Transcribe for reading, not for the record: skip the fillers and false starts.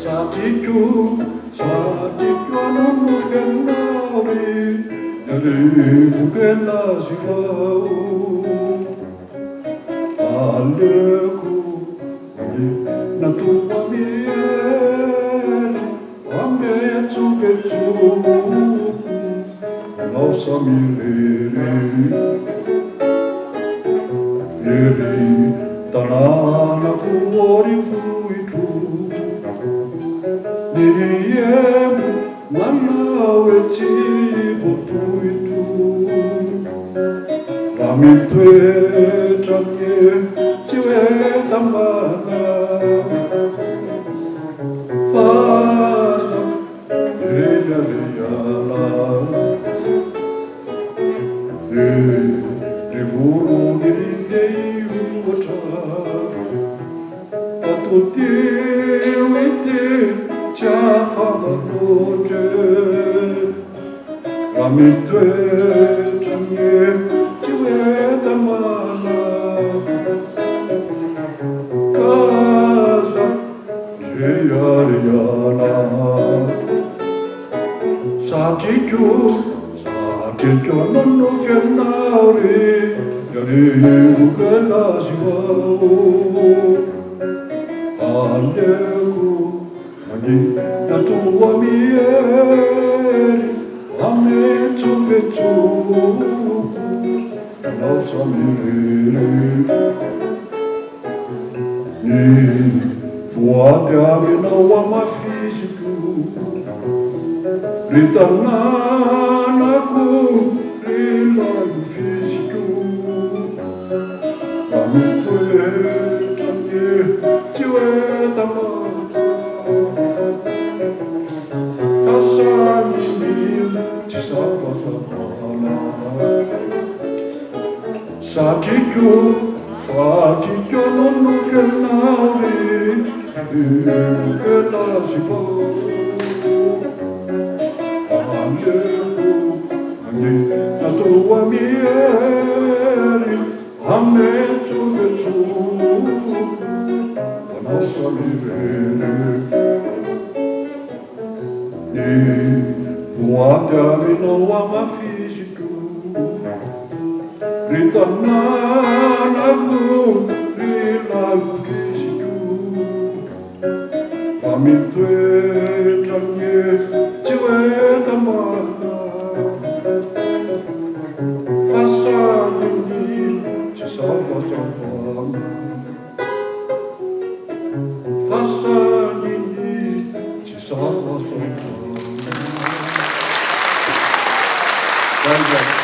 Saticho non mi fermare, arrivo che la si fa. Alleku, na tua miele, a me che nossa milere. Ieri, tanana cuori fui tu, Niriem, manawe chivo tuitu. Rami tue tramye, chiwe tamana. Pasa, reya la. Rivuru nirindei uota. Patuti wete. Fama noche, rami tue tramye, chiwe tamana. Casa, reyariana. Saticho non fiannare, yarivu che la si va. Alleku, na tua miele, a me che tu, nossa milere. Ni fuate a me não ama físico, ritanana cu, rilago físico. Amo tue, tamie, tue tamana. Saticho non mi fermare, che la si fa. La tua miele, a me che tu, la nostra milere. Guardami non ama fisico, ritornare rilago fisico. Fammi tue tramie, ci vuoi tamana. Passagli, ci salva salvama. Passagli, ci salva salvama. Thank you.